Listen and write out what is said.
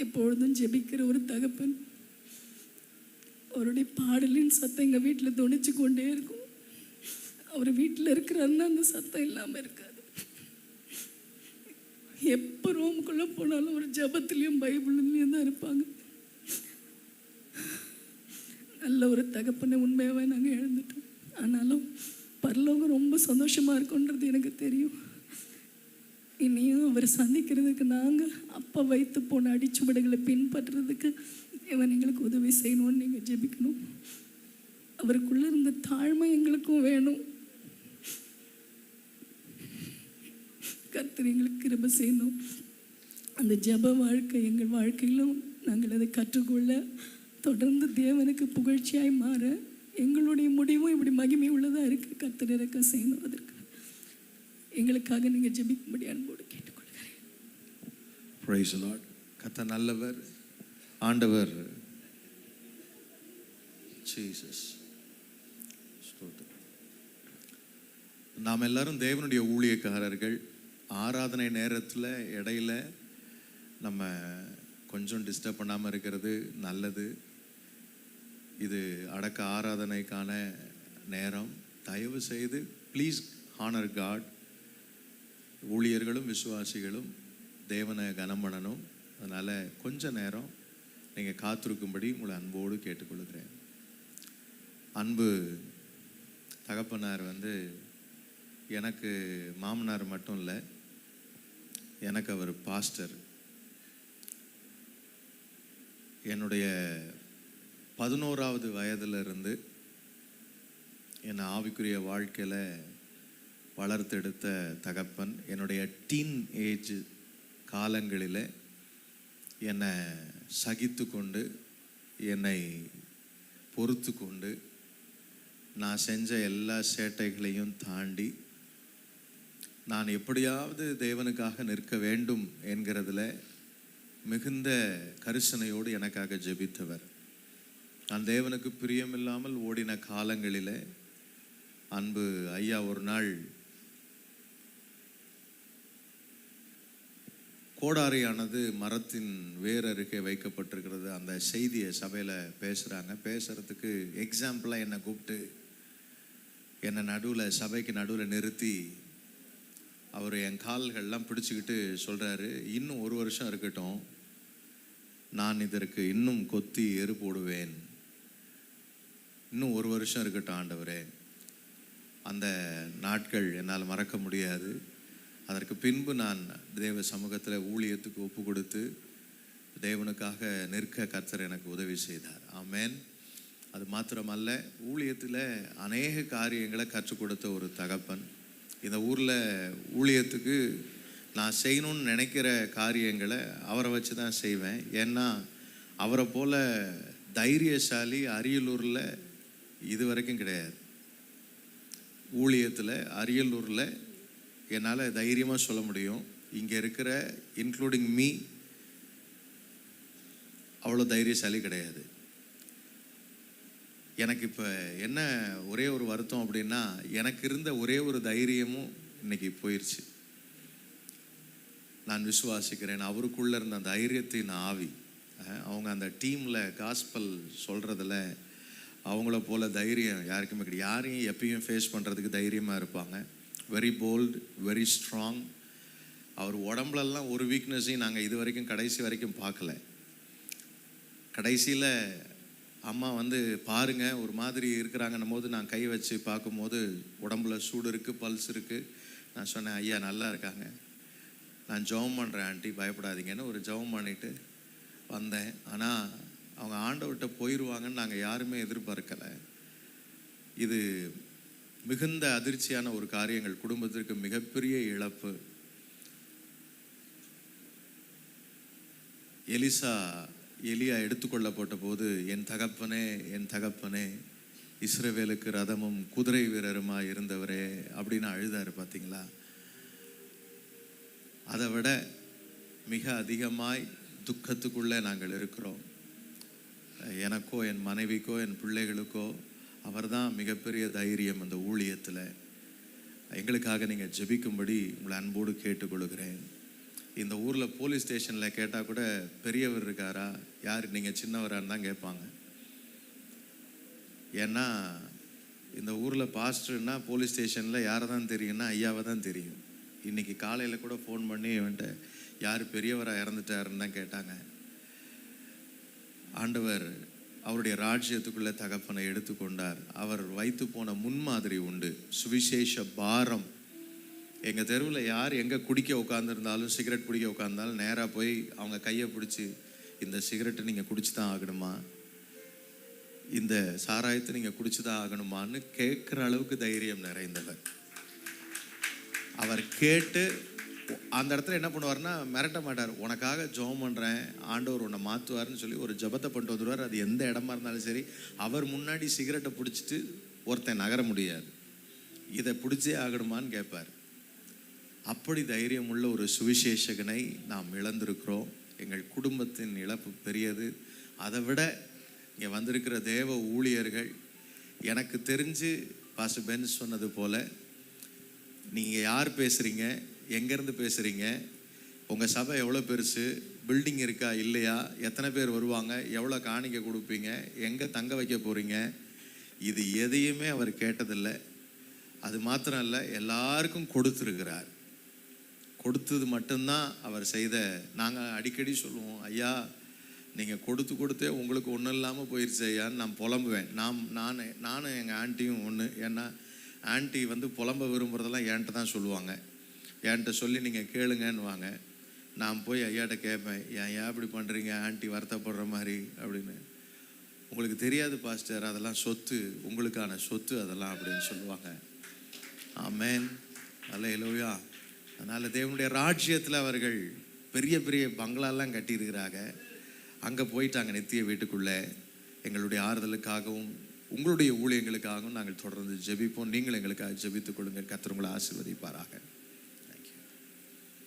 எப்பொழுதும் ஜெபிக்கிற ஒரு தகப்பன். அவருடைய பாடலின் சத்தம் எங்கள் வீட்டில் துணிச்சு கொண்டே இருக்கும். அவர் வீட்டில் இருக்கிறாருன்னா அந்த சத்தம் இல்லாமல் இருக்காது. எப்போ ரூமுக்குள்ளே போனாலும் ஒரு ஜபத்துலேயும் பைபிள்லேயும் தான் இருப்பாங்க. நல்ல ஒரு தகப்பனை உண்மையாகவே நாங்கள் இழந்துட்டோம். ஆனாலும் பரலோகம் ரொம்ப சந்தோஷமாக இருக்குன்றது எனக்கு தெரியும். இனியும் அவரை சந்திக்கிறதுக்கு நாங்கள் அப்போ வைத்து போன அடிச்சுவடுகளை பின்பற்றுறதுக்கு இவன் எங்களுக்கு உதவி செய்யணும்னு நீங்கள் ஜெபிக்கணும். அவருக்குள்ளே இருந்த தாழ்மை எங்களுக்கும் வேணும். கர்த்தர் எங்களுக்கு கிருபை செய்யணும். அந்த ஜெப வாழ்க்கை எங்கள் வாழ்க்கையிலும் நாங்கள் அதை கற்றுக்கொள்ள, தொடர்ந்து தேவனுக்கு புகழ்ச்சியாய் மாற எங்களுடைய முடிவும் இப்படி மகிமை உள்ளதாக இருக்குது. கர்த்தர் இறக்க செய்யணும். அதற்கு எங்களுக்காக நீங்கள் ஜெபிக்கும்படி அன்போடு கேட்டுக்கொள்கிறேன். Praise the Lord. கர்த்தர் நல்லவர், ஆண்டவர் ஜீசஸ். நாம் எல்லாரும் தேவனுடைய ஊழியக்காரர்கள். ஆராதனை நேரத்தில் இடையில நம்ம கொஞ்சம் டிஸ்டர்ப் பண்ணாமல் இருக்கிறது நல்லது. இது அடக்க ஆராதனைக்கான நேரம். தயவு செய்து ப்ளீஸ் ஹானர் காட். ஊழியர்களும் விசுவாசிகளும் தேவனை கனம் பண்ணணும். அதனால் கொஞ்ச நேரம் நீங்கள் காத்திருக்கும்படி உங்களை அன்போடு கேட்டுக்கொள்கிறேன். அன்பு தகப்பனார் எனக்கு மாமனார் மட்டும் இல்லை, எனக்கு அவர் பாஸ்டர். என்னுடைய 11வது வயதிலிருந்து என்னை ஆவிக்குரிய வாழ்க்கையில் வளர்த்தெடுத்த தகப்பன். என்னுடைய டீன் ஏஜ் காலங்களில் என்னை சகித்து கொண்டு, என்னை பொறுத்து கொண்டு, நான் செஞ்ச எல்லா சேட்டைகளையும் தாண்டி நான் எப்படியாவது தேவனுக்காக நிற்க வேண்டும் என்கிறதுல மிகுந்த கரிசனையோடு எனக்காக ஜெபித்தவர். நான் தேவனுக்கு பிரியமில்லாமல் ஓடின காலங்களில் அன்பு ஐயா ஒரு நாள் கோடாரியானது மரத்தின் வேர் அருகே வைக்கப்பட்டிருக்கிறது. அந்த செய்தியை சபையில் பேசுகிறாங்க. பேசுகிறதுக்கு எக்ஸாம்பிளாக என்னை கூப்பிட்டு என்னை நடுவில், சபைக்கு நடுவில் நிறுத்தி அவர் என் கால்கள்லாம் பிடிச்சிக்கிட்டு சொல்கிறாரு, இன்னும் 1 வருஷம் இருக்கட்டும், நான் இதற்கு இன்னும் கொத்தி எரு போடுவேன். இன்னும் 1 வருஷம் இருக்கட்டும் ஆண்டவரே. அந்த நாட்கள் என்னால் மறக்க முடியாது. அதற்கு பின்பு நான் தேவ சமூகத்தில் ஊழியத்துக்கு ஒப்பு கொடுத்து தேவனுக்காக நிற்க கர்த்தர் எனக்கு உதவி செய்தார். ஆமேன். அது மாத்திரமல்ல, ஊழியத்தில் அநேக காரியங்களை கற்றுக் கொடுத்த ஒரு தகப்பன். இந்த ஊரில் ஊழியத்துக்கு நான் செய்யணும்னு நினைக்கிற காரியங்களை அவரை வச்சு தான் செய்வேன். ஏன்னா அவரை போல் தைரியசாலி அரியலூரில் இது வரைக்கும் கிடையாது. ஊழியத்தில் அரியலூரில் என்னால் தைரியமாக சொல்ல முடியும், இங்கே இருக்கிற இன்க்ளூடிங் மீ அவ்வளோ தைரியசாலி கிடையாது. எனக்கு இப்போ என்ன ஒரே ஒரு வருத்தம் அப்படின்னா, எனக்கு இருந்த ஒரே ஒரு தைரியமும் இன்னைக்கு போயிடுச்சு. நான் விசுவாசிக்கிறேன் அவருக்குள்ளே இருந்த அந்த தைரியத்தின் ஆவி, அவங்க அந்த டீமில் காஸ்பல் சொல்கிறதுல அவங்கள போல் தைரியம் யாருக்குமே கிடையாது. யாரையும் எப்பயும் ஃபேஸ் பண்ணுறதுக்கு தைரியமாக இருப்பாங்க. Very bold, very strong. அவர் உடம்புலலாம் ஒரு வீக்னஸையும் நாங்கள் இது வரைக்கும் கடைசி வரைக்கும் பார்க்கல. கடைசியில் அம்மா பாருங்கள் ஒரு மாதிரி இருக்கிறாங்கன்னும் போது நான் கை வச்சு பார்க்கும்போது உடம்புல சூடு இருக்குது, பல்ஸ் இருக்குது. நான் சொன்னேன், ஐயா நல்லா இருக்காங்க, நான் ஜெபம் பண்ணுறேன் ஆண்டி, பயப்படாதீங்கன்னு ஒரு ஜெபம் பண்ணிட்டு வந்தேன். ஆனால் அவங்க ஆண்டவர்கிட்ட போயிடுவாங்கன்னு நாங்கள் யாருமே எதிர்பார்க்கலை. இது மிகுந்த அதிர்ச்சியான ஒரு காரியங்கள், குடும்பத்திற்கு மிகப்பெரிய இழப்பு. எலியா எடுத்துக்கொள்ளப்பட்ட போது, என் தகப்பனே இஸ்ரவேலுக்கு ரதமும் குதிரை வீரருமாய் இருந்தவரே அப்படின்னு அழுதாரு. பார்த்தீங்களா? அதை விட மிக அதிகமாய் துக்கத்துக்குள்ளே நாங்கள் இருக்கிறோம். எனக்கோ என் மனைவிக்கோ என் பிள்ளைகளுக்கோ அவர் தான் மிகப்பெரிய தைரியம். அந்த ஊழியத்தில் எங்களுக்காக நீங்கள் ஜெபிக்கும்படி உங்களை அன்போடு கேட்டுக்கொள்கிறேன். இந்த ஊரில் போலீஸ் ஸ்டேஷனில் கேட்டால் கூட பெரியவர் இருக்காரா, யார் நீங்கள் சின்னவரான்னு தான் கேட்பாங்க. ஏன்னா இந்த ஊரில் பாஸ்டர்னா போலீஸ் ஸ்டேஷனில் யாரை தான் தெரியும்னா ஐயாவை தான் தெரியும். இன்றைக்கி காலையில் கூட ஃபோன் பண்ணி வந்துட்டு யார் பெரியவராக இறந்துட்டாருன்னு தான் கேட்டாங்க. ஆண்டவர் அவருடைய ராஜ்யத்துக்குள்ளே தகப்பனை எடுத்துக்கொண்டார். அவர் வைத்து போன முன்மாதிரி உண்டு, சுவிசேஷ பாரம். எங்கள் தெருவில் யார் எங்கே குடிக்க உட்காந்துருந்தாலும், சிகரெட் பிடிக்க உட்காந்தாலும் நேராக போய் அவங்க கையை பிடிச்சி, இந்த சிகரெட்டை நீங்கள் குடிச்சு தான் ஆகணுமா, இந்த சாராயத்தை நீங்கள் குடிச்சு தான் ஆகணுமான்னு கேட்குற அளவுக்கு தைரியம் நிறைந்தவர். அவர் கேட்டு அந்த இடத்துல என்ன பண்ணுவார்னா மிரட்ட மாட்டார். உனக்காக ஜெபம் பண்ணுறேன், ஆண்டவர் உன்னை மாற்றுவார்னு சொல்லி ஒரு ஜெபத்தை பண்ணிட்டு வந்துடுவார். அது எந்த இடமா இருந்தாலும் சரி. அவர் முன்னாடி சிகரெட்டை பிடிச்சிட்டு ஒருத்தன் நகர முடியாது, இதை பிடிச்சே ஆகணுமான்னு கேட்பார். அப்படி தைரியம் உள்ள ஒரு சுவிசேஷகனை நாம் இழந்திருக்கிறோம். எங்கள் குடும்பத்தின் இழப்பு பெரியது. அதை விட இங்கே வந்திருக்கிற தேவ ஊழியர்கள், எனக்கு தெரிஞ்சு பாஸ்டர் பென் சொன்னது போல், நீங்கள் யார் பேசுகிறீங்க, எங்கேருந்து பேசுகிறீங்க, உங்கள் சபை எவ்வளோ பெருசு, பில்டிங் இருக்கா இல்லையா, எத்தனை பேர் வருவாங்க, எவ்வளோ காணிக்கை கொடுப்பீங்க, எங்கே தங்க வைக்க போகிறீங்க, இது எதையுமே அவர் கேட்டதில்லை. அது மாத்திரம் இல்லை, எல்லாருக்கும் கொடுத்துருக்கிறார். கொடுத்தது மட்டும்தான் அவர் செய்த. நாங்கள் அடிக்கடி சொல்லுவோம், ஐயா நீங்கள் கொடுத்தே உங்களுக்கு ஒன்றும் இல்லாமல் போயிடுச்சு ஐயான்னு நான் புலம்புவேன். நானும் எங்கள் ஆண்டியும் ஒன்று. ஏன்னா ஆண்டி புலம்ப விரும்புகிறதெல்லாம் என்கிட்ட தான் சொல்லுவாங்க. என்கிட்ட சொல்லி நீங்கள் கேளுங்கன்னுவாங்க. நான் போய் ஐயாட்ட கேட்பேன், ஏன் இப்படி பண்ணுறீங்க, ஆண்டி வருத்தப்படுற மாதிரி அப்படின்னு. உங்களுக்கு தெரியாது பாஸ்டர், அதெல்லாம் சொத்து, உங்களுக்கான சொத்து அதெல்லாம் அப்படின்னு சொல்லுவாங்க. ஆமென், அல்லேலூயா. அதனால் தேவனுடைய ராஜ்யத்தில் அவர்கள் பெரிய பெரிய பங்களாலாம் கட்டியிருக்கிறாங்க. அங்கே போயிட்டாங்க நித்திய வீட்டுக்குள்ளே. எங்களுடைய ஆறுதலுக்காகவும் உங்களுடைய ஊழியங்களுக்காகவும் நாங்கள் தொடர்ந்து ஜெபிப்போம். நீங்கள் எங்களுக்காக ஜெபித்துக் கொள்ளுங்கள். கர்த்தர் உங்களை ஆசீர்வதிப்பாராக.